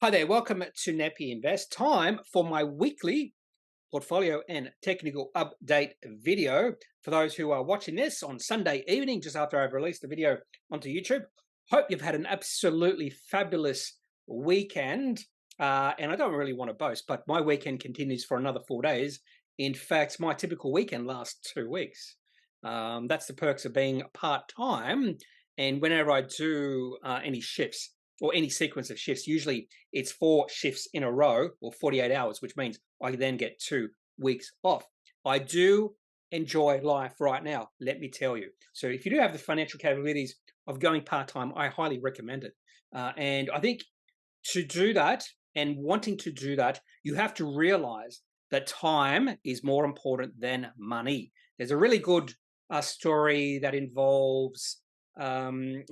Hi there, welcome to Kneppy Invest. Time for my weekly portfolio and technical update video. For those who are watching this on Sunday evening, just after I've released the video onto YouTube, hope you've had an absolutely fabulous weekend. And I don't really want to boast, but my weekend continues for another 4 days. In fact, my typical weekend lasts 2 weeks. That's the perks of being part-time. And whenever I do any shifts, or any sequence of shifts, usually it's 4 shifts in a row or 48 hours, which means I then get 2 weeks off. I do enjoy life right now, let me tell you. So if you do have the financial capabilities of going part-time, I highly recommend it. And I think to do that and wanting to do that, you have to realize that time is more important than money. There's a really good story that involves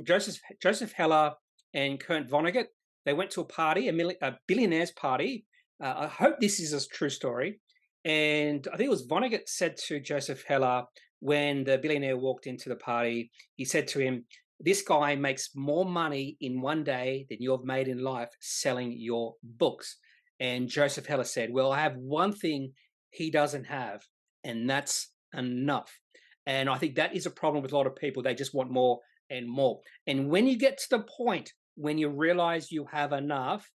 Joseph Heller and Kurt Vonnegut. They went to a party, a billionaire's party. I hope this is a true story. And I think it was Vonnegut said to Joseph Heller when the billionaire walked into the party, he said to him, "This guy makes more money in one day than you've made in life selling your books." And Joseph Heller said, "Well, I have one thing he doesn't have, and that's enough." And I think that is a problem with a lot of people. They just want more and more. And when you get to the point when you realize you have enough,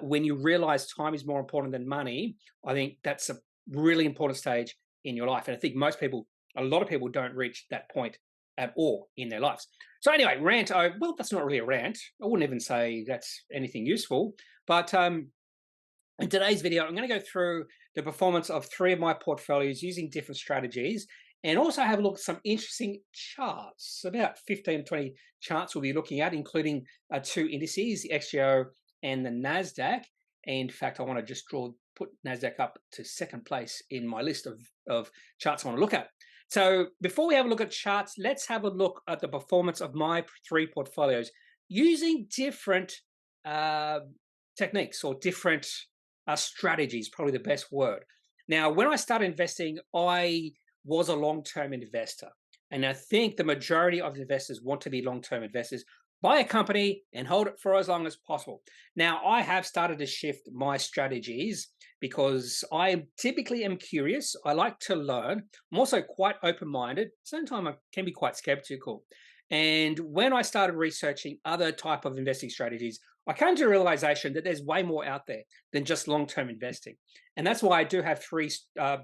when you realize time is more important than money, I think that's a really important stage in your life. And I think a lot of people don't reach that point at all in their lives. So anyway, well, that's not really a rant. I wouldn't even say that's anything useful. But in today's video, I'm going to go through the performance of 3 of my portfolios using different strategies, and also have a look at some interesting charts. About 15 to 20 charts we'll be looking at, including 2 indices, the XGO and the NASDAQ. In fact, I want to just put NASDAQ up to second place in my list of charts I want to look at. So before we have a look at charts, let's have a look at the performance of my 3 portfolios using different techniques or different strategies, probably the best word. Now, when I started investing, I was a long-term investor. And I think the majority of investors want to be long-term investors. Buy a company and hold it for as long as possible. Now, I have started to shift my strategies because I typically am curious. I like to learn. I'm also quite open-minded. Sometimes I can be quite skeptical. And when I started researching other type of investing strategies, I came to the realization that there's way more out there than just long-term investing. And that's why I do have 3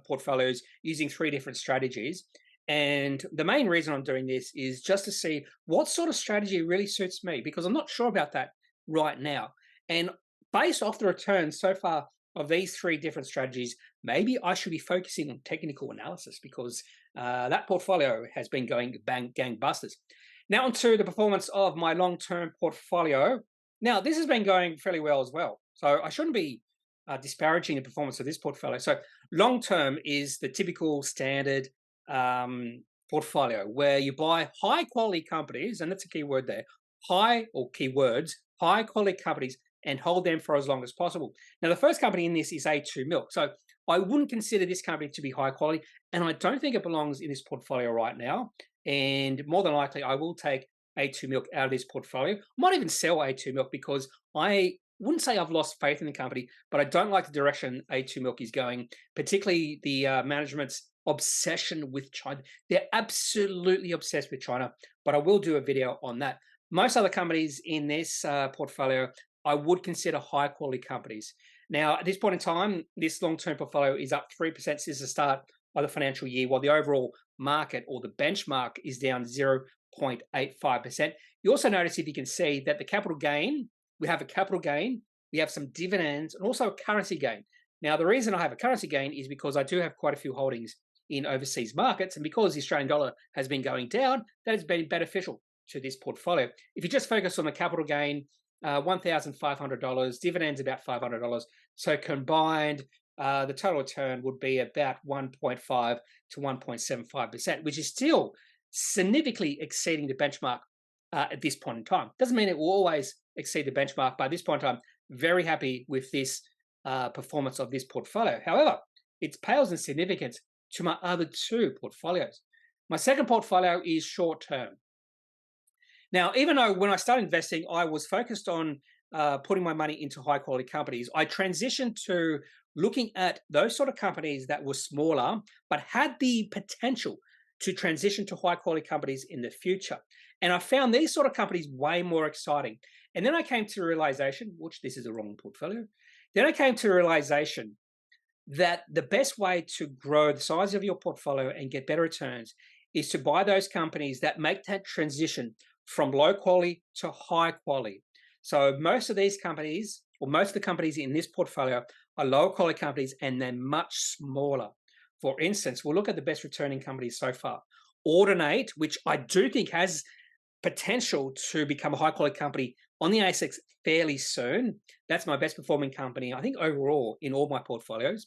portfolios using 3 different strategies. And the main reason I'm doing this is just to see what sort of strategy really suits me, because I'm not sure about that right now. And based off the returns so far of these 3 different strategies, maybe I should be focusing on technical analysis, because that portfolio has been going gangbusters. Now onto the performance of my long-term portfolio. Now, this has been going fairly well as well. So I shouldn't be disparaging the performance of this portfolio. So long-term is the typical standard portfolio where you buy high-quality companies, and that's a key word there, high-quality companies, and hold them for as long as possible. Now, the first company in this is A2 Milk. So I wouldn't consider this company to be high quality, and I don't think it belongs in this portfolio right now. And more than likely, I will take A2 Milk out of this portfolio. I might even sell A2 Milk because I wouldn't say I've lost faith in the company, but I don't like the direction A2 Milk is going, particularly the management's obsession with China. They're absolutely obsessed with China, but I will do a video on that. Most other companies in this portfolio, I would consider high quality companies. Now, at this point in time, this long-term portfolio is up 3% since the start of the financial year, while the overall market or the benchmark is down 0.85%. You also notice, if you can see, that the capital gain, we have a capital gain, we have some dividends, and also a currency gain. Now, the reason I have a currency gain is because I do have quite a few holdings in overseas markets, and because the Australian dollar has been going down, that has been beneficial to this portfolio. If you just focus on the capital gain, $1,500, dividends about $500. So combined, the total return would be about 1.5 to 1.75%, which is still significantly exceeding the benchmark at this point in time. Doesn't mean it will always exceed the benchmark, but at this point in time, very happy with this performance of this portfolio. However, it pales in significance to my other 2 portfolios. My second portfolio is short term. Now, even though when I started investing, I was focused on putting my money into high quality companies, I transitioned to looking at those sort of companies that were smaller but had the potential to transition to high quality companies in the future. And I found these sort of companies way more exciting. And then I came to the realization, which this is the wrong portfolio. Then I came to the realization that the best way to grow the size of your portfolio and get better returns is to buy those companies that make that transition from low quality to high quality. So most of these companies, or most of the companies in this portfolio, are lower quality companies and they're much smaller. For instance, we'll look at the best returning companies so far. Audinate, which I do think has potential to become a high quality company on the ASX fairly soon. That's my best performing company, I think, overall in all my portfolios.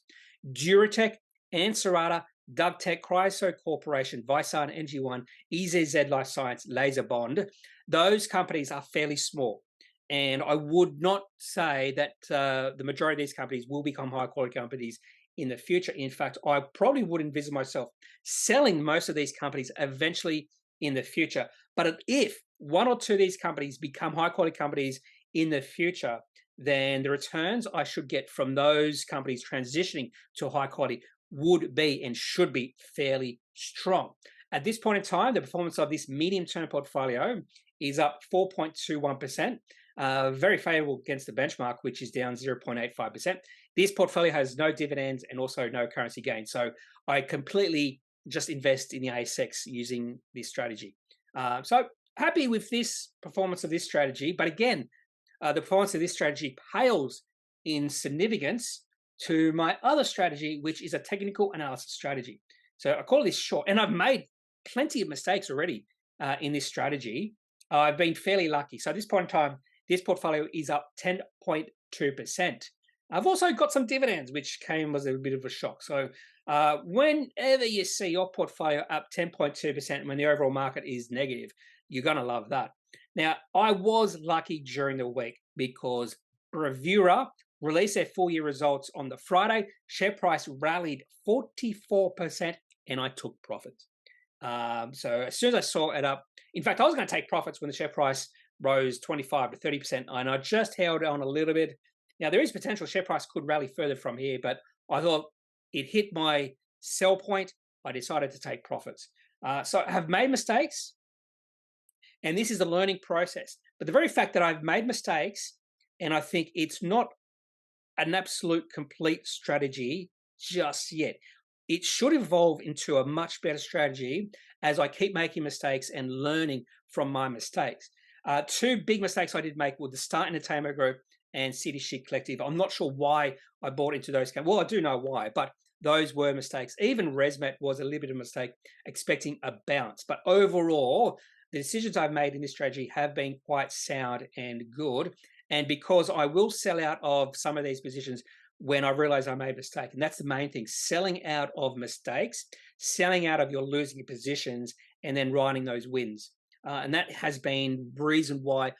Duratec, Ansarada, DovTech, Cryoso Corporation, Visart, NG1, EZZ Life Science, Laser Bond. Those companies are fairly small. And I would not say that the majority of these companies will become high quality companies in the future. In fact, I probably would envision myself selling most of these companies eventually in the future. But if one or two of these companies become high quality companies in the future, then the returns I should get from those companies transitioning to high quality would be and should be fairly strong. At this point in time, the performance of this medium-term portfolio is up 4.21%, very favorable against the benchmark, which is down 0.85%. This portfolio has no dividends and also no currency gains. So I completely just invest in the ASX using this strategy. So happy with this performance of this strategy. But again, the performance of this strategy pales in significance to my other strategy, which is a technical analysis strategy. So I call this short, and I've made plenty of mistakes already in this strategy. I've been fairly lucky. So at this point in time, this portfolio is up 10.2%. I've also got some dividends, which was a bit of a shock. So whenever you see your portfolio up 10.2% when the overall market is negative, you're going to love that. Now, I was lucky during the week because Bravura released their full-year results on the Friday. Share price rallied 44%, and I took profits. So as soon as I saw it up, in fact, I was going to take profits when the share price rose 25 to 30%, and I just held on a little bit. Now, there is potential share price could rally further from here, but I thought it hit my sell point. I decided to take profits. So I have made mistakes, and this is a learning process. But the very fact that I've made mistakes, and I think it's not an absolute complete strategy just yet. It should evolve into a much better strategy as I keep making mistakes and learning from my mistakes. Two big mistakes I did make were the Star Entertainment Group and City Chic Collective. I'm not sure why I bought into those companies. Well, I do know why, but those were mistakes. Even ResMed was a little bit of a mistake, expecting a bounce. But overall, the decisions I've made in this strategy have been quite sound and good. And because I will sell out of some of these positions when I realize I made a mistake. And that's the main thing, selling out of mistakes, selling out of your losing positions, and then riding those wins. And that has been the reason why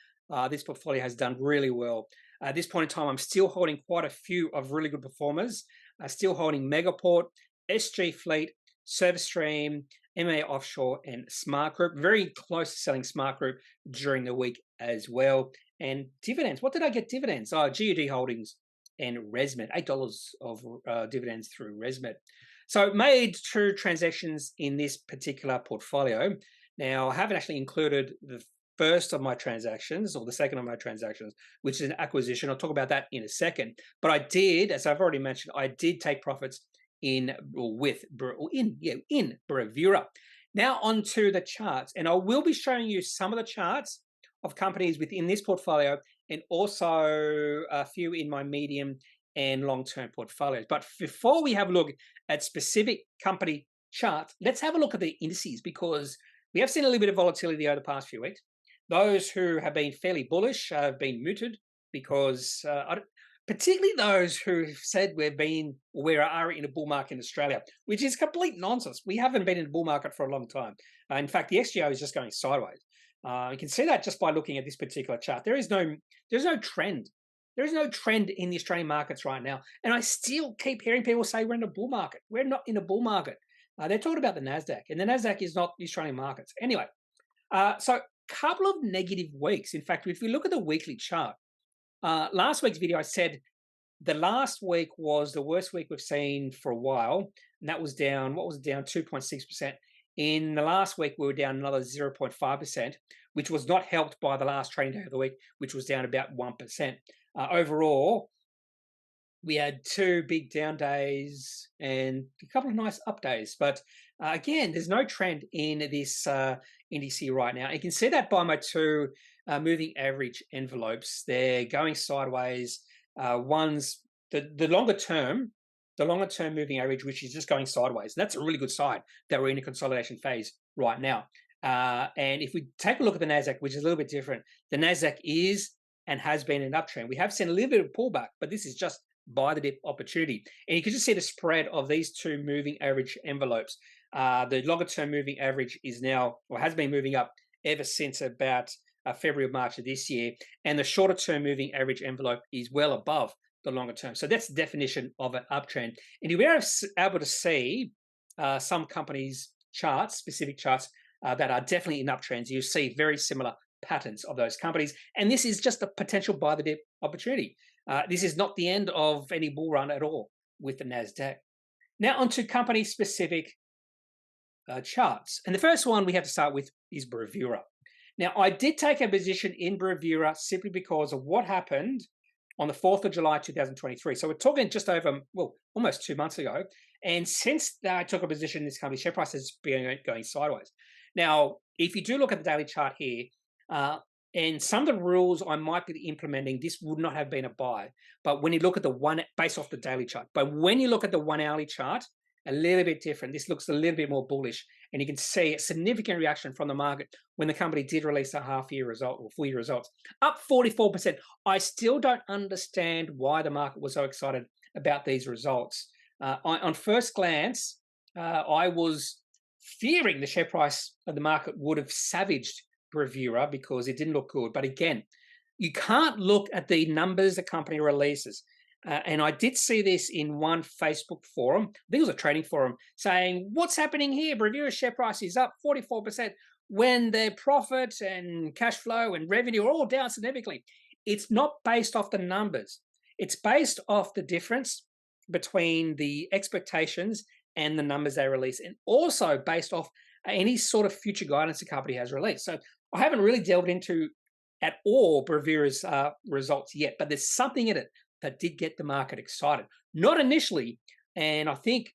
this portfolio has done really well. At this point in time, I'm still holding quite a few of really good performers. Still holding Megaport, SG Fleet, ServiceStream, MA Offshore, and Smart Group. Very close to selling Smart Group during the week as well. And dividends. What did I get dividends? GUD Holdings and ResMed. $8 of dividends through ResMed. So made 2 transactions in this particular portfolio. Now, I haven't actually included the first of my transactions or the second of my transactions, which is an acquisition. I'll talk about that in a second. But I did, as I've already mentioned, I did take profits in Bravura. Now onto the charts, and I will be showing you some of the charts of companies within this portfolio and also a few in my medium and long-term portfolios. But before we have a look at specific company charts, let's have a look at the indices because we have seen a little bit of volatility over the past few weeks. Those who have been fairly bullish have been muted because particularly those who said we are in a bull market in Australia, which is complete nonsense. We haven't been in a bull market for a long time. In fact, the XGO is just going sideways. You can see that just by looking at this particular chart. There's no trend. There is no trend in the Australian markets right now. And I still keep hearing people say we're in a bull market. We're not in a bull market. They're talking about the NASDAQ, and the NASDAQ is not the Australian markets. Anyway, so couple of negative weeks. In fact, if we look at the weekly chart, Last week's video, I said the last week was the worst week we've seen for a while, and that was down, what was it, down 2.6%. In the last week, we were down another 0.5%, which was not helped by the last trading day of the week, which was down about 1%. Overall, we had 2 big down days and a couple of nice up days. But again, there's no trend in this index here right now. You can see that by my 2 moving average envelopes. They're going sideways. One's the longer term moving average, which is just going sideways. And that's a really good sign that we're in a consolidation phase right now. And if we take a look at the NASDAQ, which is a little bit different, the NASDAQ is and has been an uptrend. We have seen a little bit of pullback, but this is just buy the dip opportunity. And you can just see the spread of these 2 moving average envelopes. The longer term moving average is now, or has been moving up ever since about February or March of this year. And the shorter term moving average envelope is well above the longer term. So that's the definition of an uptrend. And you'll be able to see some companies' charts, specific charts, that are definitely in uptrends. You see very similar patterns of those companies. And this is just a potential buy the dip opportunity. This is not the end of any bull run at all with the NASDAQ. Now onto company-specific charts. And the first one we have to start with is Bravura. Now, I did take a position in Bravura simply because of what happened on the 4th of July, 2023. So we're talking just over, well, almost 2 months ago. And since I took a position in this company, share price has been going sideways. Now, if you do look at the daily chart here, and some of the rules I might be implementing, this would not have been a buy. But when you look at the one, based off the daily chart, but when you look at the 1 hourly chart, a little bit different. This looks a little bit more bullish. And you can see a significant reaction from the market when the company did release a half-year result or full-year results, up 44%. I still don't understand why the market was so excited about these results. On first glance, I was fearing the share price of the market would have savaged Bravura because it didn't look good. But again, you can't look at the numbers the company releases. And I did see this in one Facebook forum, I think it was a trading forum, saying, what's happening here? Bravura's share price is up 44% when their profit and cash flow and revenue are all down significantly. It's not based off the numbers. It's based off the difference between the expectations and the numbers they release, and also based off any sort of future guidance the company has released. So I haven't really delved into at all Bravura's results yet, but there's something in it that did get the market excited. Not initially, and I think,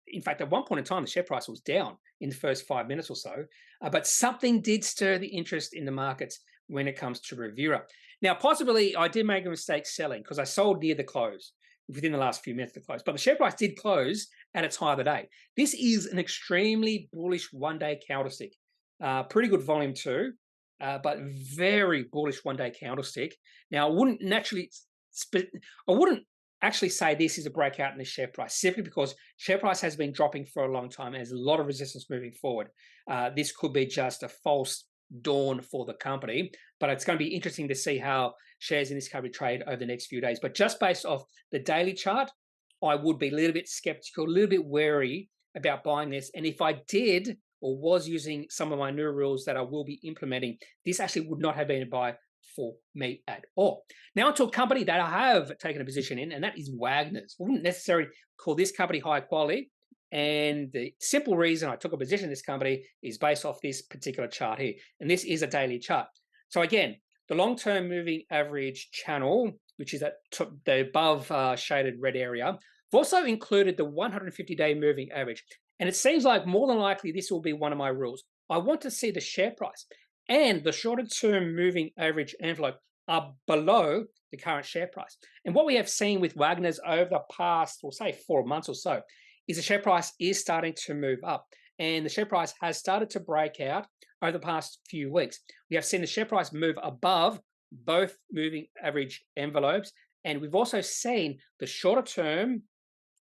in fact, at one point in time, the share price was down in the first 5 minutes or so, but something did stir the interest in the markets when it comes to Bravura. Now, possibly, I did make a mistake selling because I sold near the close, within the last few minutes of the close, but the share price did close at its high of the day. This is an extremely bullish one-day candlestick. Pretty good volume too, but very bullish one-day candlestick. Now, I wouldn't actually say this is a breakout in the share price, simply because share price has been dropping for a long time and there's a lot of resistance moving forward. This could be just a false dawn for the company, but it's going to be interesting to see how shares in this company trade over the next few days. But just based off the daily chart, I would be a little bit skeptical, a little bit wary about buying this. And if I did or was using some of my new rules that I will be implementing, this actually would not have been a buy for me at all. Now onto a company that I have taken a position in, and that is Wagners. I wouldn't necessarily call this company high quality, and the simple reason I took a position in this company is based off this particular chart here, and this is a daily chart. So again, the long-term moving average channel, which is at the above shaded red area, I've also included the 150-day moving average, and it seems like more than likely this will be one of my rules. I want to see the share price and the shorter-term moving average envelope are below the current share price. And what we have seen with Wagners over the past, we'll say 4 months or so, is the share price is starting to move up. And the share price has started to break out over the past few weeks. We have seen the share price move above both moving average envelopes, and we've also seen the shorter-term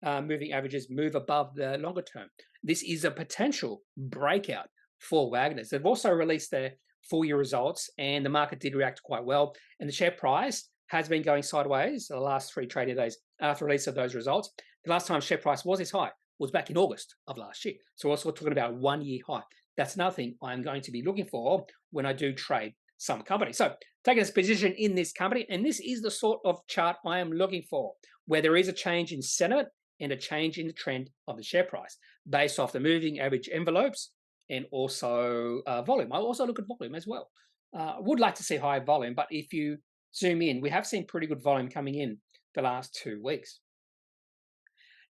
moving averages move above the longer term. This is a potential breakout for Wagners. They've also released their full-year results, and the market did react quite well. And the share price has been going sideways the last 3 trading days after release of those results. The last time share price was this high was back in August of last year. So we're also talking about a 1-year high. That's another thing I'm going to be looking for when I do trade some company. So taking a position in this company, and this is the sort of chart I am looking for, where there is a change in sentiment and a change in the trend of the share price based off the moving average envelopes and also volume. I also look at volume as well. Would like to see high volume, but if you zoom in, we have seen pretty good volume coming in the last 2 weeks.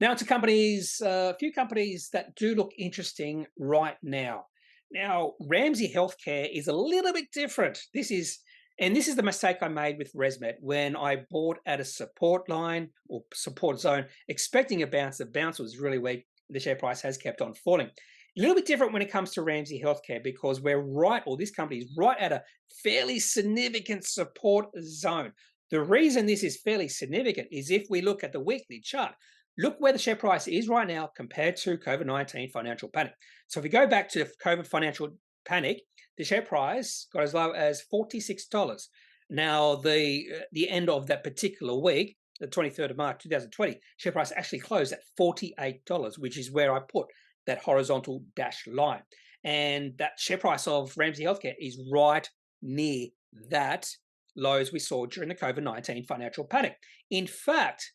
Now to companies, a few companies that do look interesting right now. Now, Ramsay Healthcare is a little bit different. This is the mistake I made with ResMed when I bought at a support line or support zone, expecting a bounce. The bounce was really weak. The share price has kept on falling. A little bit different when it comes to Ramsay Healthcare because this company is right at a fairly significant support zone. The reason this is fairly significant is if we look at the weekly chart, look where the share price is right now compared to COVID-19 financial panic. So if we go back to the COVID financial panic, the share price got as low as $46. Now, the end of that particular week, the 23rd of March 2020, share price actually closed at $48, which is where I put that horizontal dashed line. And that share price of Ramsay Healthcare is right near that lows we saw during the COVID-19 financial panic. In fact,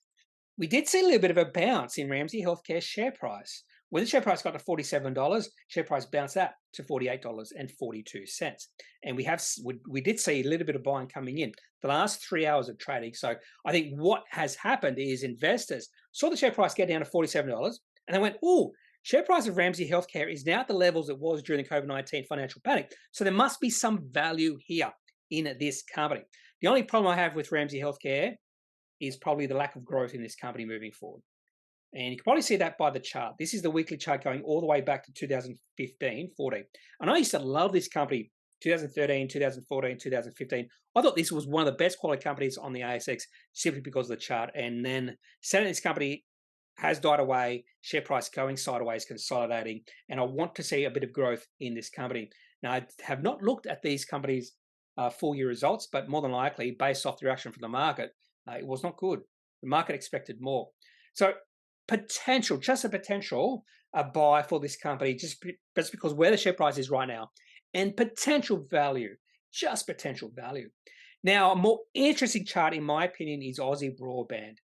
we did see a little bit of a bounce in Ramsay Healthcare's share price. When the share price got to $47, share price bounced up to $48.42. And we did see a little bit of buying coming in the last 3 hours of trading. So I think what has happened is investors saw the share price get down to $47 and they went, oh, share price of Ramsay Healthcare is now at the levels it was during the COVID-19 financial panic. So there must be some value here in this company. The only problem I have with Ramsay Healthcare is probably the lack of growth in this company moving forward. And you can probably see that by the chart. This is the weekly chart going all the way back to 2015, 14. And I used to love this company, 2013, 2014, 2015. I thought this was one of the best quality companies on the ASX simply because of the chart. And then selling this company has died away, share price going sideways, consolidating. And I want to see a bit of growth in this company. Now, I have not looked at these companies' full year results, but more than likely, based off the reaction from the market, it was not good. The market expected more. So just a potential buy for this company, just because where the share price is right now, and potential value, just potential value. Now, a more interesting chart, in my opinion, is Aussie Broadband.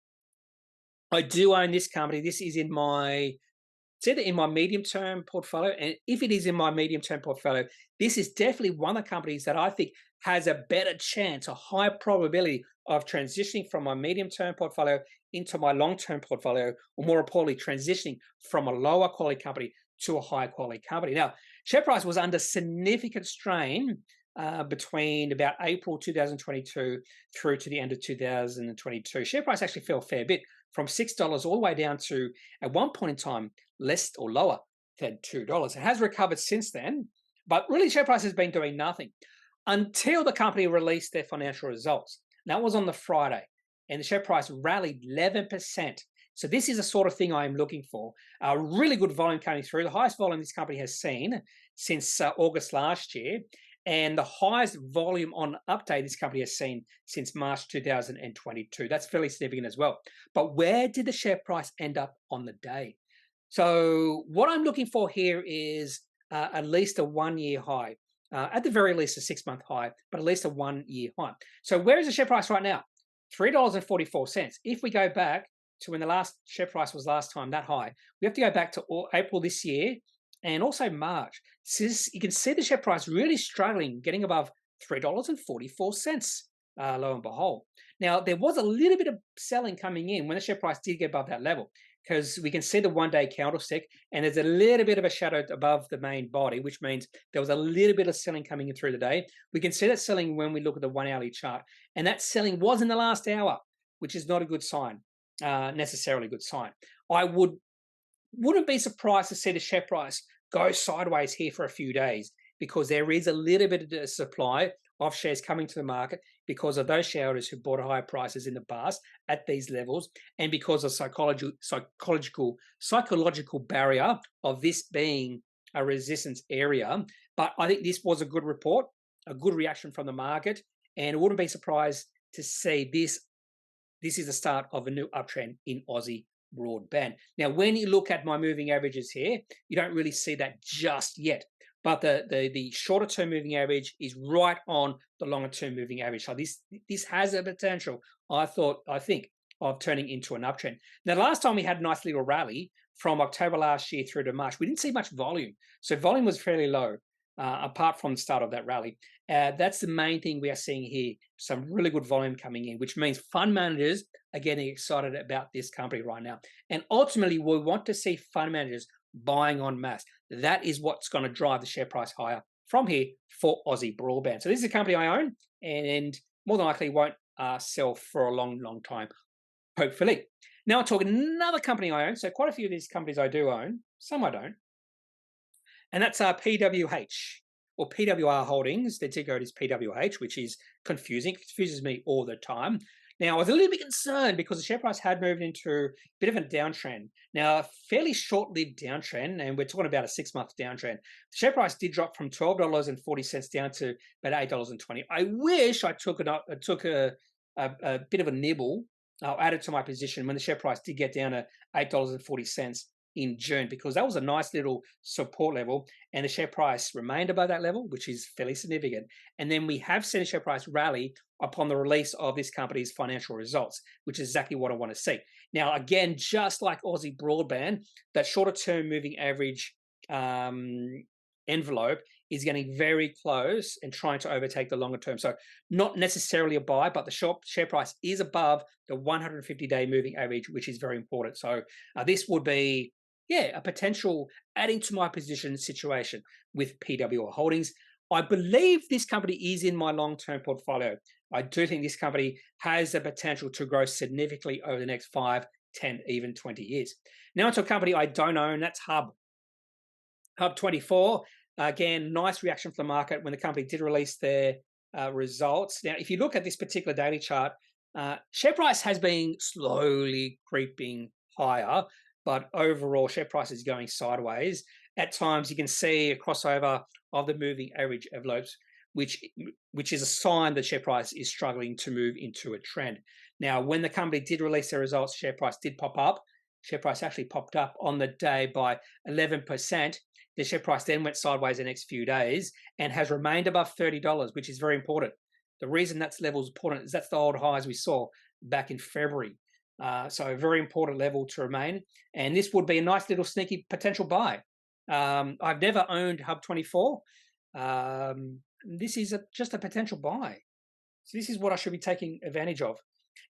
I do own this company. This is it's either in my medium-term portfolio, and if it is in my medium-term portfolio, this is definitely one of the companies that I think has a better chance, a higher probability of transitioning from my medium-term portfolio into my long-term portfolio, or more importantly, transitioning from a lower quality company to a higher quality company. Now, share price was under significant strain between about April 2022 through to the end of 2022. Share price actually fell a fair bit, from $6 all the way down to, at one point in time, less or lower than $2. It has recovered since then, but really share price has been doing nothing until the company released their financial results. That was on the Friday, and the share price rallied 11%. So this is the sort of thing I am looking for. A really good volume coming through, the highest volume this company has seen since August last year, and the highest volume on update this company has seen since March 2022. That's fairly significant as well. But where did the share price end up on the day? So what I'm looking for here is at least a 1-year high. At the very least a 6-month high, but at least a 1-year high. So where is the share price right now? $3.44. If we go back to when the last share price was last time that high, we have to go back to April this year and also March. So you can see the share price really struggling, getting above $3.44, lo and behold. Now, there was a little bit of selling coming in when the share price did get above that level, because we can see the 1-day candlestick, and there's a little bit of a shadow above the main body, which means there was a little bit of selling coming in through the day. We can see that selling when we look at the 1-hourly chart, and that selling was in the last hour, which is not a good sign, necessarily a good sign. I wouldn't be surprised to see the share price go sideways here for a few days, because there is a little bit of supply of shares coming to the market because of those shareholders who bought higher prices in the past at these levels, and because of psychological barrier of this being a resistance area. But I think this was a good report, a good reaction from the market, and I wouldn't be surprised to see this is the start of a new uptrend in Aussie Broadband. Now, when you look at my moving averages here, you don't really see that just yet. but the shorter term moving average is right on the longer term moving average. So this has a potential, I think, of turning into an uptrend. Now, the last time we had a nice little rally from October last year through to March, we didn't see much volume. So volume was fairly low, apart from the start of that rally. That's the main thing we are seeing here. Some really good volume coming in, which means fund managers are getting excited about this company right now. And ultimately, we want to see fund managers buying en masse. That is what's going to drive the share price higher from here for Aussie Broadband. So this is a company I own, and more than likely won't sell for a long, long time, hopefully. Now I'll talk another company I own. So quite a few of these companies I do own, some I don't. And that's PWH or PWR Holdings. Their ticker is PWH, which is confusing. It confuses me all the time. Now, I was a little bit concerned because the share price had moved into a bit of a downtrend. Now, a fairly short-lived downtrend, and we're talking about a 6-month downtrend. The share price did drop from $12.40 down to about $8.20. I wish I took a bit of a nibble. I'll add it to my position when the share price did get down to $8.40 in June, because that was a nice little support level, and the share price remained above that level, which is fairly significant. And then we have seen a share price rally upon the release of this company's financial results, which is exactly what I want to see. Now, again, just like Aussie Broadband, that shorter term moving average envelope is getting very close and trying to overtake the longer term. So not necessarily a buy, but the share price is above the 150-day moving average, which is very important. So this would be, a potential adding to my position situation with PWR Holdings. I believe this company is in my long-term portfolio. I do think this company has the potential to grow significantly over the next 5, 10, even 20 years. Now into a company I don't own, that's Hub. Hub 24, again, nice reaction from the market when the company did release their results. Now, if you look at this particular daily chart, share price has been slowly creeping higher, but overall share price is going sideways. At times, you can see a crossover of the moving average envelopes, which is a sign that share price is struggling to move into a trend. Now, when the company did release their results, share price did pop up. Share price actually popped up on the day by 11%. The share price then went sideways the next few days and has remained above $30, which is very important. The reason that's level is important is that's the old highs we saw back in February. So a very important level to remain. And this would be a nice little sneaky potential buy. I've never owned Hub 24. This is just a potential buy. So this is what I should be taking advantage of.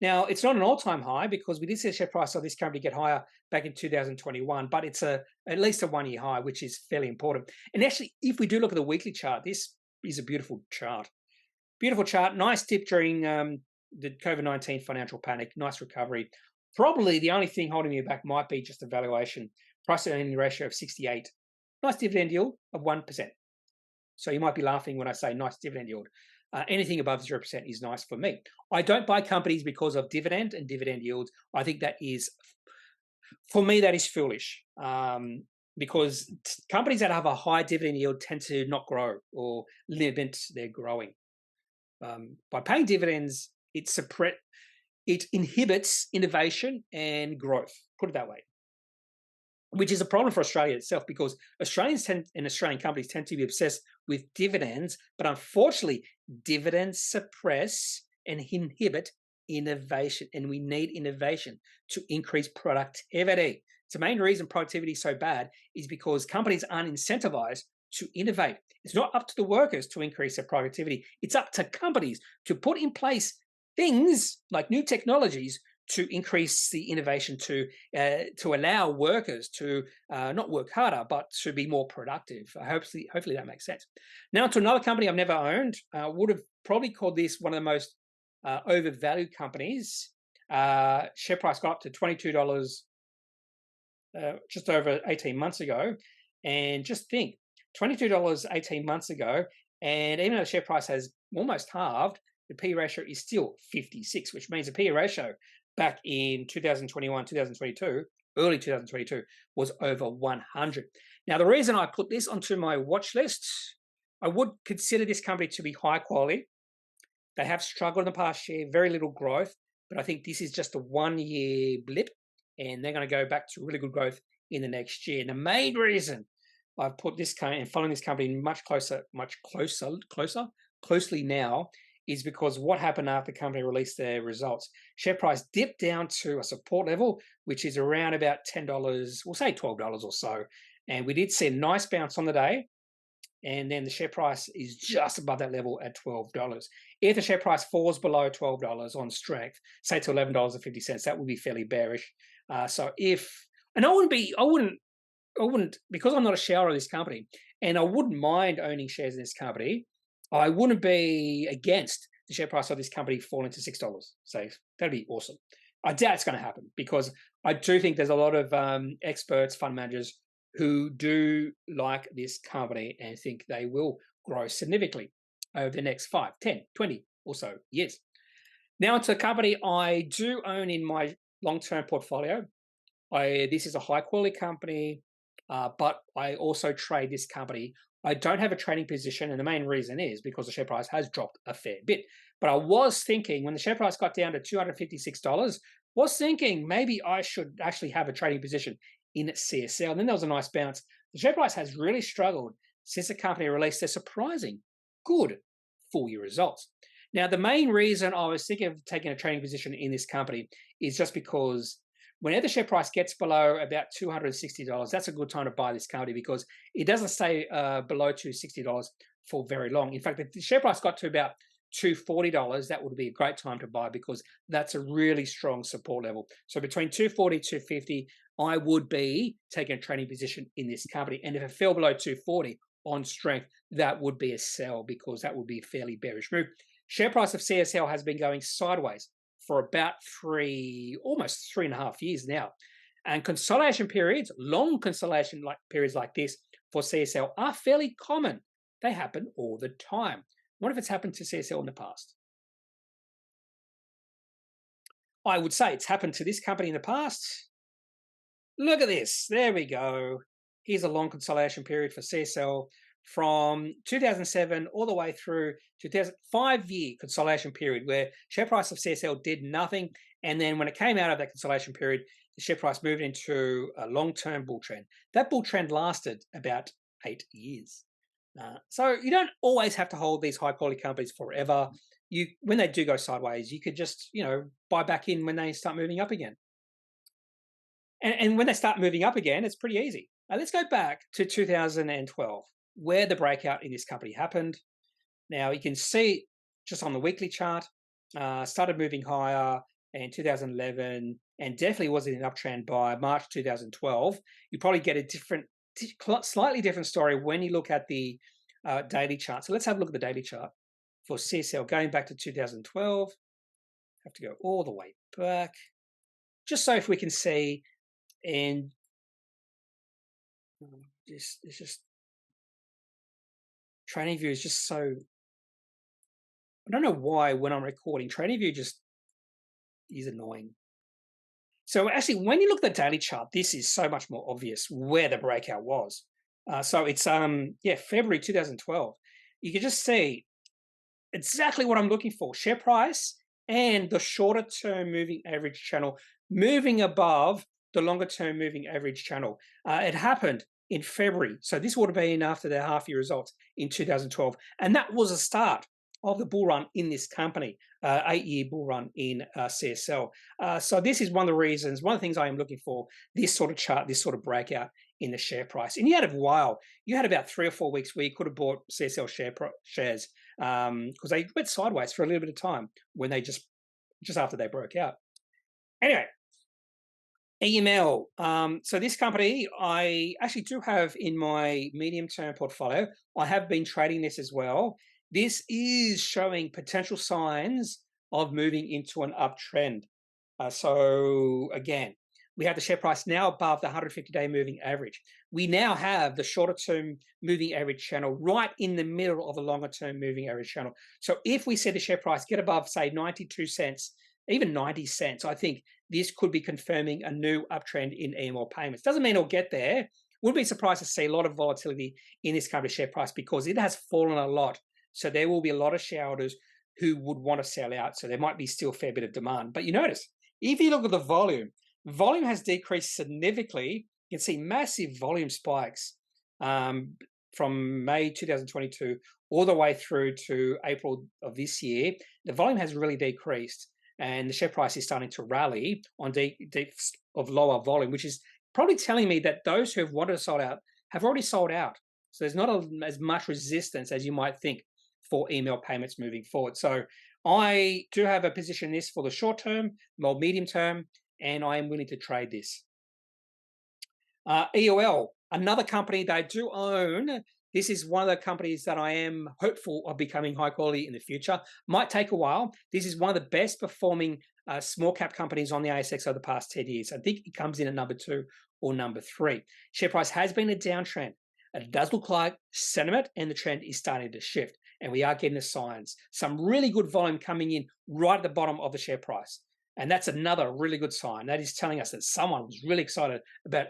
Now, it's not an all-time high because we did see the share price of this company get higher back in 2021, but it's at least a one-year high, which is fairly important. And actually, if we do look at the weekly chart, this is a beautiful chart. Beautiful chart, nice dip during the COVID-19 financial panic, nice recovery. Probably the only thing holding me back might be just the valuation. Price-to-earning ratio of 68. Nice dividend yield of 1%. So you might be laughing when I say nice dividend yield. Anything above 0% is nice for me. I don't buy companies because of dividend and dividend yields. I think that is, for me, that is foolish. Because companies that have a high dividend yield tend to not grow or limit their growing. By paying dividends, it inhibits innovation and growth, put it that way, which is a problem for Australia itself, because Australian companies tend to be obsessed with dividends, but unfortunately, dividends suppress and inhibit innovation, and we need innovation to increase productivity. It's the main reason productivity is so bad is because companies aren't incentivized to innovate. It's not up to the workers to increase their productivity. It's up to companies to put in place things like new technologies to increase the innovation, to allow workers to not work harder, but to be more productive. Hopefully that makes sense. Now to another company I've never owned. Would have probably called this one of the most overvalued companies. Share price got up to $22 just over 18 months ago. And just think, $22 18 months ago, and even though the share price has almost halved, the P ratio is still 56, which means the P ratio back in 2021, 2022, early 2022, was over 100. Now, the reason I put this onto my watch list, I would consider this company to be high quality. They have struggled in the past year, very little growth, but I think this is just a one-year blip, and they're going to go back to really good growth in the next year. And the main reason I've put this company and following this company closely now is because what happened after the company released their results. Share price dipped down to a support level, which is around about $10, we'll say $12 or so. And we did see a nice bounce on the day. And then the share price is just above that level at $12. If the share price falls below $12 on strength, say to $11.50, that would be fairly bearish. And I wouldn't, because I'm not a shareholder of this company, and I wouldn't mind owning shares in this company, I wouldn't be against the share price of this company falling to $6. So that'd be awesome. I doubt it's going to happen because I do think there's a lot of experts, fund managers who do like this company and think they will grow significantly over the next 5, 10, 20 or so years. Now onto a company I do own in my long-term portfolio. This is a high-quality company, but I also trade this company. I don't have a trading position, and the main reason is because the share price has dropped a fair bit. But I was thinking when the share price got down to $256, was thinking maybe I should actually have a trading position in CSL. And then there was a nice bounce. The share price has really struggled since the company released their surprising good full-year results. Now, the main reason I was thinking of taking a trading position in this company is just because whenever the share price gets below about $260, that's a good time to buy this company because it doesn't stay below $260 for very long. In fact, if the share price got to about $240, that would be a great time to buy because that's a really strong support level. So between $240, $250, I would be taking a trading position in this company. And if it fell below $240 on strength, that would be a sell because that would be a fairly bearish move. Share price of CSL has been going sideways for about almost 3.5 years now. And consolidation periods, long consolidation periods like this for CSL are fairly common. They happen all the time. What if it's happened to CSL in the past? I would say it's happened to this company in the past. Look at this. There we go. Here's a long consolidation period for CSL from 2007 all the way through 5-year consolidation period where share price of CSL did nothing. And then when it came out of that consolidation period, the share price moved into a long-term bull trend. That bull trend lasted about 8 years. So you don't always have to hold these high-quality companies forever. When they do go sideways, you could just, buy back in when they start moving up again. And when they start moving up again, it's pretty easy. Let's go back to 2012, where the breakout in this company happened. Now, you can see just on the weekly chart, started moving higher in 2011 and definitely was in an uptrend by March 2012. You probably get a slightly different story when you look at the daily chart. So let's have a look at the daily chart for CSL going back to 2012. Have to go all the way back, just so if we can see. And it's just TradingView is just so. I don't know why when I'm recording, TradingView just is annoying. So actually, when you look at the daily chart, this is so much more obvious where the breakout was. So it's February 2012. You can just see exactly what I'm looking for: share price and the shorter term moving average channel moving above the longer term moving average channel. It happened in February. So this would have been after their half year results in 2012. And that was a start of the bull run in this company, 8-year bull run in CSL. So this is one of the reasons, one of the things I am looking for, this sort of chart, this sort of breakout in the share price. And you had a while, you had about 3 or 4 weeks where you could have bought CSL shares because they went sideways for a little bit of time when they just after they broke out. Anyway, EML. So this company, I actually do have in my medium-term portfolio. I have been trading this as well. This is showing potential signs of moving into an uptrend. So again, we have the share price now above the 150-day moving average. We now have the shorter-term moving average channel right in the middle of the longer-term moving average channel. So if we see the share price get above, say, 92 cents, even 90 cents, I think this could be confirming a new uptrend in EML payments. Doesn't mean it'll get there. Wouldn't be surprised to see a lot of volatility in this company's share price because it has fallen a lot. So there will be a lot of shareholders who would want to sell out. So there might be still a fair bit of demand. But you notice, if you look at the volume has decreased significantly. You can see massive volume spikes from May 2022 all the way through to April of this year, the volume has really decreased, and the share price is starting to rally on dips of lower volume, which is probably telling me that those who have wanted to sold out have already sold out. So there's not as much resistance as you might think for email payments moving forward. So I do have a position in this for the short term, more medium term, and I am willing to trade this. EOL, another company they do own. This is one of the companies that I am hopeful of becoming high quality in the future. Might take a while. This is one of the best performing small cap companies on the ASX over the past 10 years. I think it comes in at number 2 or number 3. Share price has been a downtrend. It does look like sentiment and the trend is starting to shift, and we are getting the signs. Some really good volume coming in right at the bottom of the share price. And that's another really good sign. That is telling us that someone was really excited about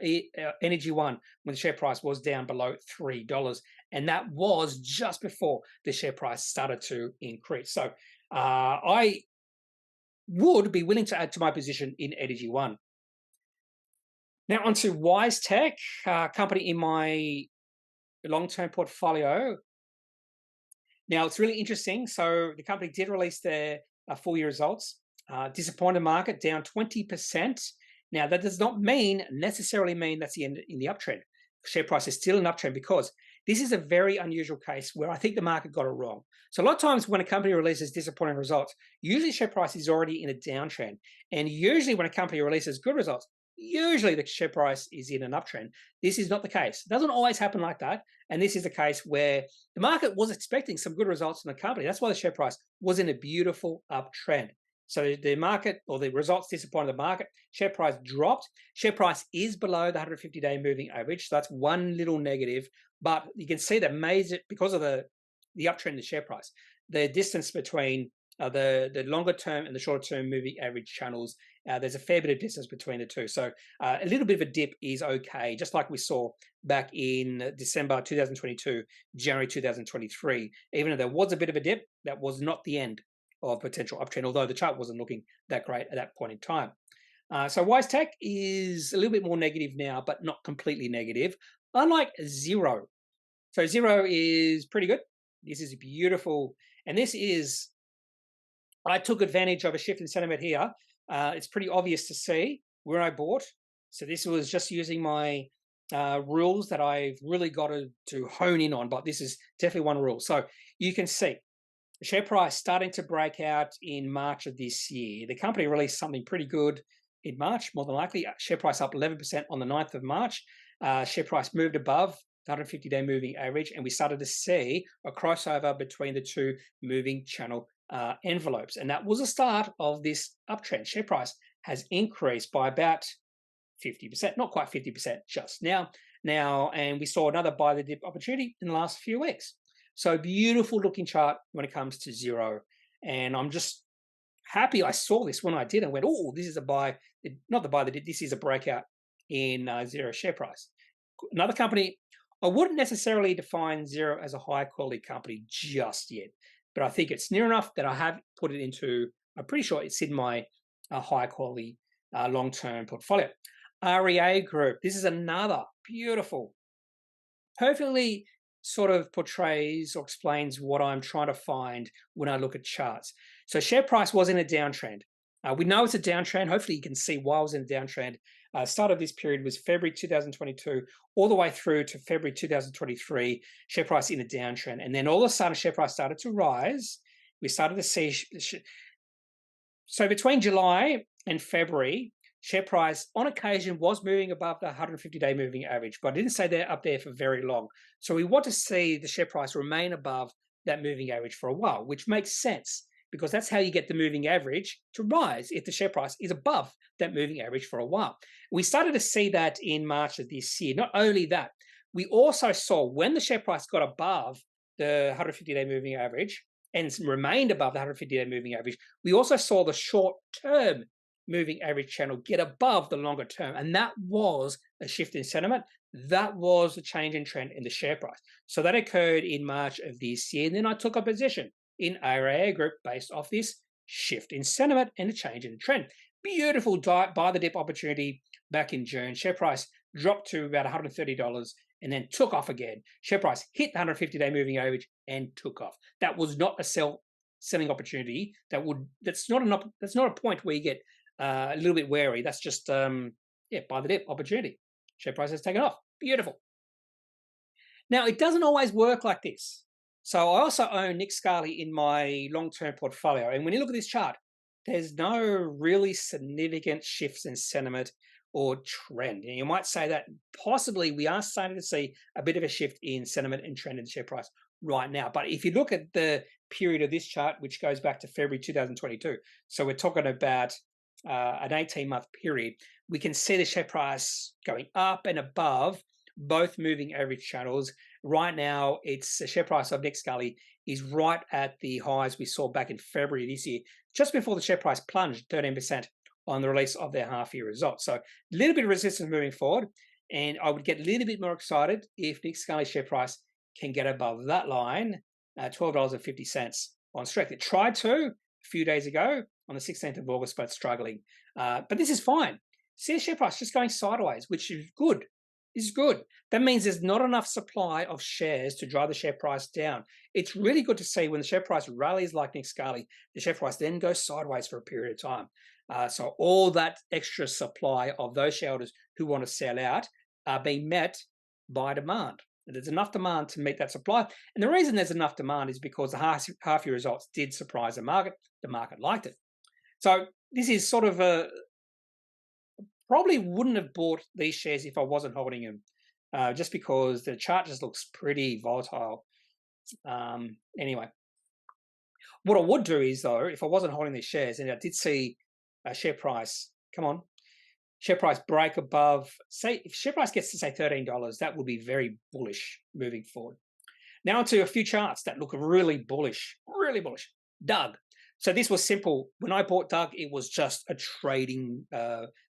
Energy One when the share price was down below $3. And that was just before the share price started to increase. So I would be willing to add to my position in Energy One. Now onto WiseTech, company in my long-term portfolio. Now it's really interesting. So the company did release their full year results. Disappointed market, down 20%. Now that does not necessarily mean that's the end in the uptrend. Share price is still an uptrend because this is a very unusual case where I think the market got it wrong. So a lot of times when a company releases disappointing results, usually share price is already in a downtrend. And usually when a company releases good results, usually the share price is in an uptrend. This is not the case. It doesn't always happen like that. And this is a case where the market was expecting some good results from the company. That's why the share price was in a beautiful uptrend. So the market, or the results disappointed the market, share price dropped. Share price is below the 150-day moving average. So that's one little negative, but you can see that because of the uptrend in the share price, the distance between the longer term and the shorter term moving average channels, there's a fair bit of distance between the two. So a little bit of a dip is okay, just like we saw back in December 2022, January 2023. Even though there was a bit of a dip, that was not the end of potential uptrend, although the chart wasn't looking that great at that point in time. So WiseTech is a little bit more negative now, but not completely negative, unlike Zero. So Zero is pretty good. This is beautiful. And this is, I took advantage of a shift in sentiment here. It's pretty obvious to see where I bought. So this was just using my rules that I've really got to hone in on, but this is definitely one rule. So you can see the share price starting to break out in March of this year. The company released something pretty good in March, more than likely. Share price up 11% on the 9th of March. Share price moved above the 150-day moving average, and we started to see a crossover between the two moving channel envelopes. And that was the start of this uptrend. Share price has increased by about 50%, not quite 50% just now. And we saw another buy the dip opportunity in the last few weeks. So beautiful looking chart when it comes to Zero. And I'm just happy I saw this when I did and went, oh, this is a buy, not the buy that did, this is a breakout in Zero share price. Another company, I wouldn't necessarily define Zero as a high quality company just yet, but I think it's near enough that I have put it into, I'm pretty sure it's in my high quality long-term portfolio. REA Group, this is another beautiful, perfectly sort of portrays or explains what I'm trying to find when I look at charts. So share price was in a downtrend. We know it's a downtrend. Hopefully you can see why it was in a downtrend. Start of this period was February 2022 all the way through to February 2023, share price in a downtrend. And then all of a sudden share price started to rise. We started to see, so between July and February, share price on occasion was moving above the 150-day moving average, but I didn't stay there up there for very long. So we want to see the share price remain above that moving average for a while, which makes sense because that's how you get the moving average to rise if the share price is above that moving average for a while. We started to see that in March of this year. Not only that, we also saw when the share price got above the 150-day moving average and remained above the 150-day moving average, we also saw the short-term moving average channel get above the longer term. And that was a shift in sentiment. That was a change in trend in the share price. So that occurred in March of this year. And then I took a position in REA Group based off this shift in sentiment and a change in trend. Beautiful buy the dip opportunity back in June. Share price dropped to about $130 and then took off again. Share price hit the 150-day moving average and took off. That was not a selling opportunity. That's not a point where you get a little bit wary. That's just buy the dip opportunity. Share price has taken off. Beautiful. Now, it doesn't always work like this. So I also own Nick Scali in my long-term portfolio. And when you look at this chart, there's no really significant shifts in sentiment or trend. And you might say that possibly we are starting to see a bit of a shift in sentiment and trend in the share price right now. But if you look at the period of this chart, which goes back to February 2022, so we're talking about an 18-month period, we can see the share price going up and above both moving average channels. Right now, it's the share price of Nick Scali is right at the highs we saw back in February this year, just before the share price plunged 13% on the release of their half-year results. So a little bit of resistance moving forward, and I would get a little bit more excited if Nick Scali's share price can get above that line, $12.50 on strength. It tried to a few days ago on the 16th of August, but struggling. But this is fine. See the share price just going sideways, which is good. This is good. That means there's not enough supply of shares to drive the share price down. It's really good to see when the share price rallies like Nick Scali, the share price then goes sideways for a period of time. So all that extra supply of those shareholders who want to sell out are being met by demand. There's enough demand to meet that supply. And the reason there's enough demand is because the half-year results did surprise the market. The market liked it. So this is sort of probably wouldn't have bought these shares if I wasn't holding them, just because the chart just looks pretty volatile. Anyway, what I would do is, though, if I wasn't holding these shares and I did see a share price, share price break above, say, if share price gets to, say, $13, that would be very bullish moving forward. Now onto a few charts that look really bullish, Doug. So this was simple. When I bought Doug, it was just a trading,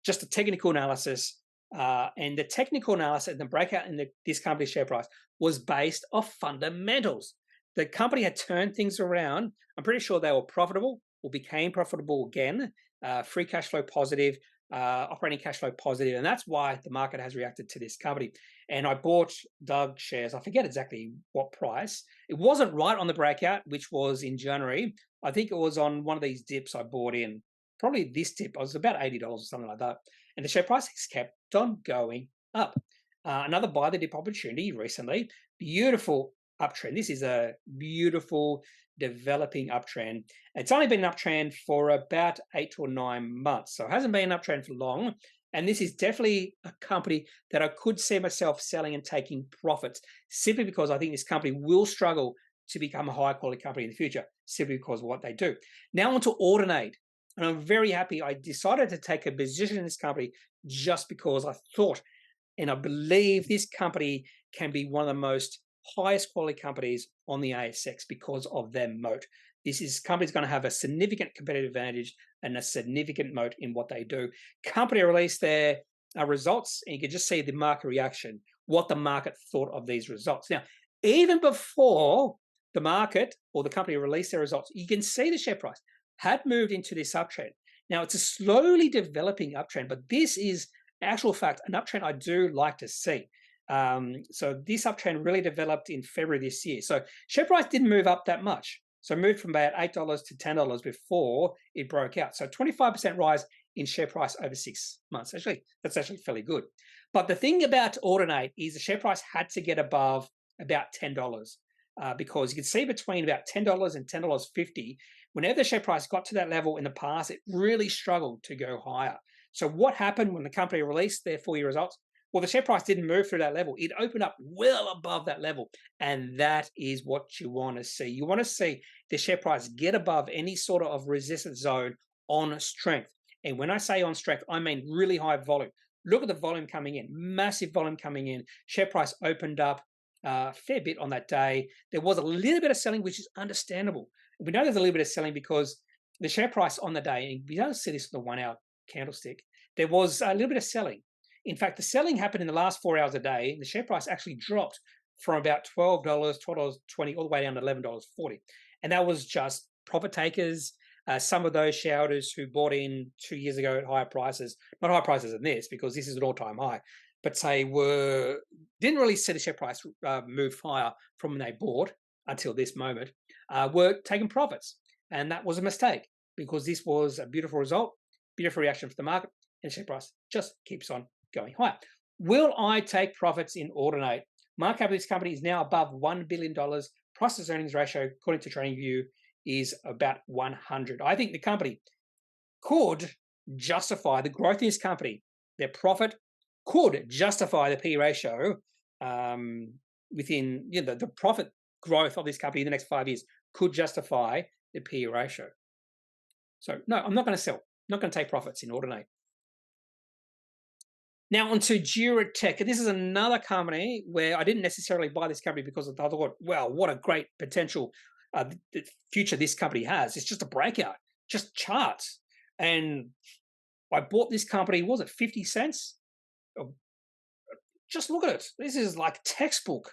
just a technical analysis. And the technical analysis and the breakout in this company's share price was based off fundamentals. The company had turned things around. I'm pretty sure they were profitable or became profitable again, free cash flow positive, operating cash flow positive, and that's why the market has reacted to this company. And I bought Doug shares. I forget exactly what price. It wasn't right on the breakout, which was in January. I think it was on one of these dips I bought in. Probably this dip. It was about $80 or something like that. And the share price has kept on going up. Another buy the dip opportunity recently. Beautiful uptrend. This is a beautiful developing uptrend. It's only been an uptrend for about 8 or 9 months, so it hasn't been an uptrend for long. And this is definitely a company that I could see myself selling and taking profits, simply because I think this company will struggle to become a high quality company in the future, simply because of what they do. Now on to Audinate. And I'm very happy I decided to take a position in this company just because I thought and I believe this company can be one of the most highest quality companies on the ASX because of their moat. This company's going to have a significant competitive advantage and a significant moat in what they do. Company released their results, and you can just see the market reaction, what the market thought of these results. Now, even before the market or the company released their results, you can see the share price had moved into this uptrend. Now, it's a slowly developing uptrend, but this is actual fact an uptrend I do like to see. So this uptrend really developed in February this year. So share price didn't move up that much. So it moved from about $8 to $10 before it broke out. So 25% rise in share price over 6 months. Actually, that's actually fairly good. But the thing about Audinate is the share price had to get above about $10 because you can see between about $10 and $10.50, whenever the share price got to that level in the past, it really struggled to go higher. So what happened when the company released their full-year results? Well, the share price didn't move through that level. It opened up well above that level. And that is what you want to see. You want to see the share price get above any sort of resistance zone on strength. And when I say on strength, I mean really high volume. Look at the volume coming in, massive volume coming in. Share price opened up a fair bit on that day. There was a little bit of selling, which is understandable. We know there's a little bit of selling because the share price on the day, and we don't see this in the 1 hour candlestick, there was a little bit of selling. In fact, the selling happened in the last 4 hours a day, and the share price actually dropped from about $12, $12.20, all the way down to $11.40. And that was just profit takers Some of those shareholders who bought in 2 years ago at higher prices, not higher prices than this, because this is an all-time high, but say didn't really see the share price move higher from when they bought until this moment, were taking profits. And that was a mistake, because this was a beautiful result, beautiful reaction from the market, and the share price just keeps on going higher. Will I take profits in Ordinate? Market cap of this company is now above $1 billion. Price to earnings ratio, according to TradingView, is about 100. I think the company could justify the growth in this company. Their profit could justify the P ratio within the profit growth of this company in the next 5 years could justify the P ratio. So no, I'm not going to sell. I'm not going to take profits in Ordinate. Now onto Duratech. This is another company where I didn't necessarily buy this company because I thought, well, what a great potential future this company has. It's just a breakout, just charts. And I bought this company, was it 50 cents? Just look at it. This is like textbook.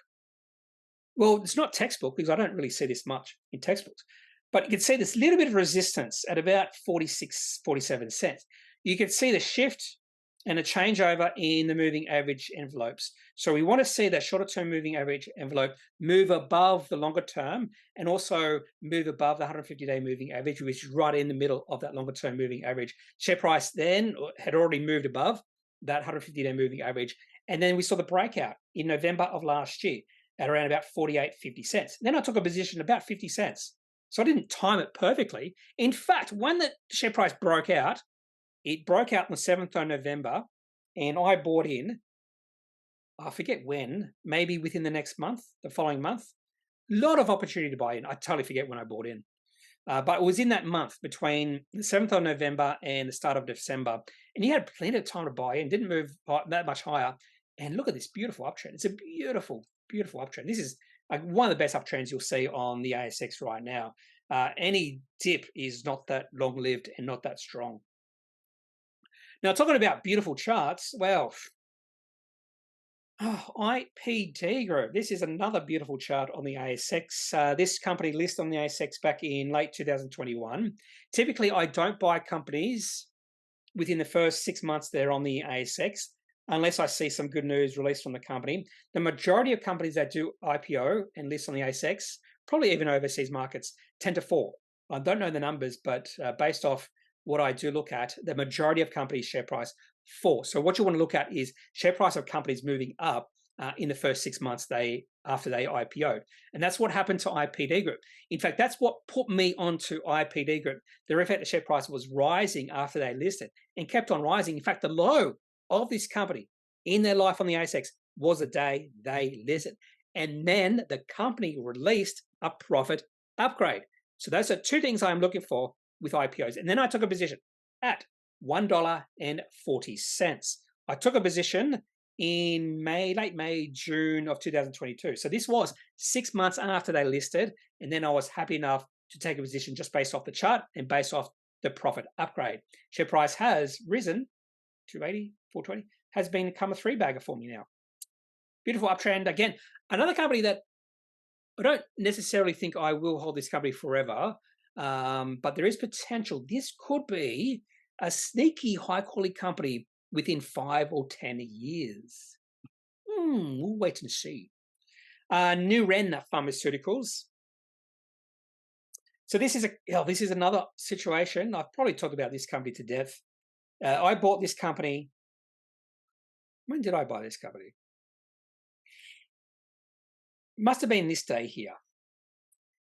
Well, it's not textbook because I don't really see this much in textbooks. But you can see this little bit of resistance at about 46, 47 cents. You can see the shift and a changeover in the moving average envelopes. So we want to see that shorter term moving average envelope move above the longer term and also move above the 150-day moving average, which is right in the middle of that longer term moving average. Share price then had already moved above that 150-day moving average. And then we saw the breakout in November of last year at around about 48.50 cents. Then I took a position about 50 cents. So I didn't time it perfectly. In fact, when the share price broke out, it broke out on the 7th of November, and I bought in, I forget when, maybe within the next month, the following month. A lot of opportunity to buy in. I totally forget when I bought in. But it was in that month between the 7th of November and the start of December. And you had plenty of time to buy in, didn't move that much higher. And look at this beautiful uptrend. It's a beautiful, beautiful uptrend. This is like one of the best uptrends you'll see on the ASX right now. Any dip is not that long-lived and not that strong. Now, talking about beautiful charts, well, IPD Group. This is another beautiful chart on the ASX. This company listed on the ASX back in late 2021. Typically, I don't buy companies within the first 6 months they're on the ASX, unless I see some good news released from the company. The majority of companies that do IPO and list on the ASX, probably even overseas markets, tend to fall. I don't know the numbers, but based off what I do look at, the majority of companies' share price fall. So what you want to look at is share price of companies moving up in the first 6 months after they IPO'd. And that's what happened to IPD Group. In fact, that's what put me onto IPD Group. The fact the share price was rising after they listed and kept on rising. In fact, the low of this company in their life on the ASX was the day they listed. And then the company released a profit upgrade. So those are two things I'm looking for with IPOs. And then I took a position at $1.40. I took a position in late May, June of 2022. So this was 6 months after they listed. And then I was happy enough to take a position just based off the chart and based off the profit upgrade. Share price has risen, 280, 420, has become a three-bagger for me now. Beautiful uptrend. Again, another company that I don't necessarily think I will hold this company forever, but there is potential. This could be a sneaky high-quality company within 5 or 10 years. We'll wait and see. Neuren Pharmaceuticals. So this is another situation. I've probably talked about this company to death. I bought this company. When did I buy this company? Must have been this day here.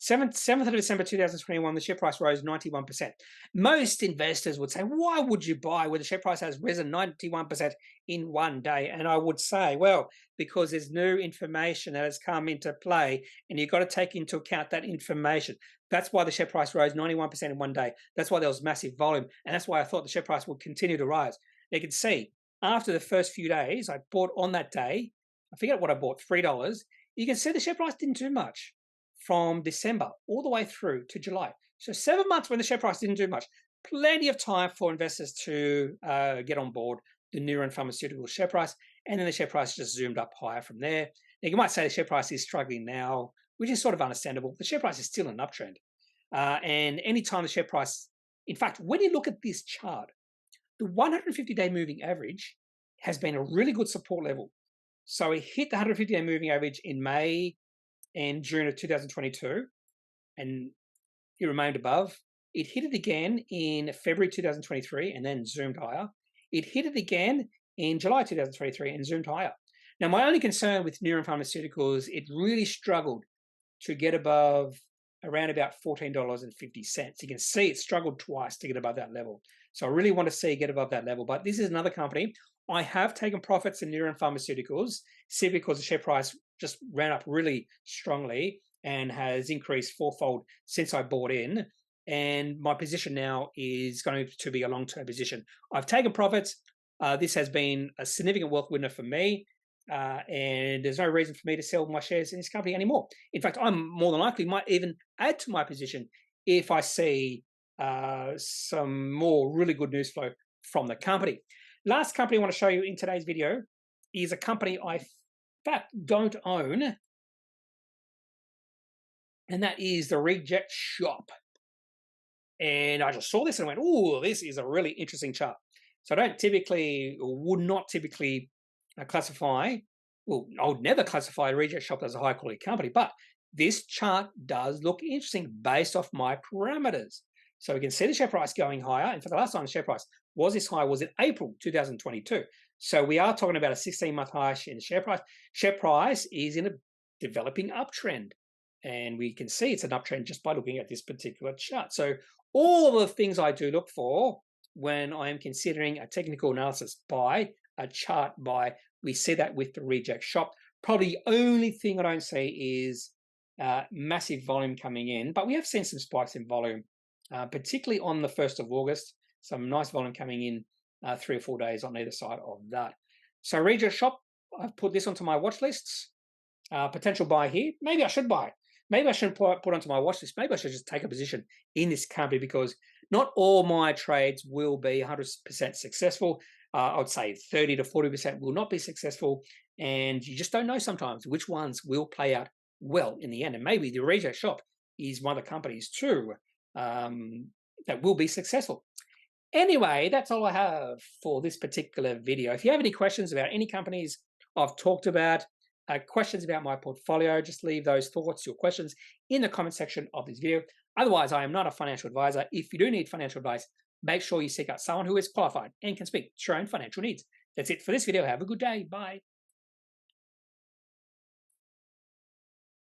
7th of December 2021, the share price rose 91%. Most investors would say, why would you buy where the share price has risen 91% in one day? And I would say, well, because there's new information that has come into play and you've got to take into account that information. That's why the share price rose 91% in one day. That's why there was massive volume. And that's why I thought the share price would continue to rise. You can see after the first few days, I bought on that day, I forget what I bought, $3. You can see the share price didn't do much from December all the way through to July. So 7 months when the share price didn't do much. Plenty of time for investors to get on board the Neuren Pharmaceutical share price. And then the share price just zoomed up higher from there. Now, you might say the share price is struggling now, which is sort of understandable. The share price is still an uptrend. And anytime the share price In fact, when you look at this chart, the 150-day moving average has been a really good support level. So it hit the 150-day moving average in May and June of 2022, and it remained above. It hit it again in February 2023 and then zoomed higher. It hit it again in July 2023 and zoomed higher. Now, my only concern with Neuron Pharmaceuticals, it really struggled to get above around about $14.50. You can see it struggled twice to get above that level. So I really want to see it get above that level. But this is another company. I have taken profits in Neuron Pharmaceuticals simply because the share price just ran up really strongly and has increased fourfold since I bought in. And my position now is going to be a long-term position. I've taken profits. This has been a significant wealth winner for me. And there's no reason for me to sell my shares in this company anymore. In fact, I'm more than likely might even add to my position if I see some more really good news flow from the company. Last company I want to show you in today's video is a company I, in fact, don't own, and that is the Reject Shop. And I just saw this and went, oh, this is a really interesting chart. So I don't typically, or would not typically classify, well, I would never classify Reject Shop as a high quality company, but this chart does look interesting based off my parameters. So we can see the share price going higher. In fact, the last time the share price was this high was in April 2022. So we are talking about a 16-month high in the share price. Share price is in a developing uptrend. And we can see it's an uptrend just by looking at this particular chart. So all of the things I do look for when I am considering a technical analysis buy, a chart buy, we see that with the Reject Shop. Probably the only thing I don't see is massive volume coming in, but we have seen some spikes in volume, particularly on the 1st of August, some nice volume coming in 3 or 4 days on either side of that. So Reject Shop, I've put this onto my watch lists. Potential buy here. Maybe I should buy it. Maybe I shouldn't put onto my watch list. Maybe I should just take a position in this company because not all my trades will be 100% successful. I would say 30 to 40% will not be successful. And you just don't know sometimes which ones will play out well in the end. And maybe the Reject Shop is one of the companies too that will be successful. Anyway, that's all I have for this particular video. If you have any questions about any companies I've talked about, questions about my portfolio, just leave those thoughts, your questions in the comment section of this video. Otherwise, I am not a financial advisor. If you do need financial advice, make sure you seek out someone who is qualified and can speak to your own financial needs. That's it for this video. Have a good day. Bye.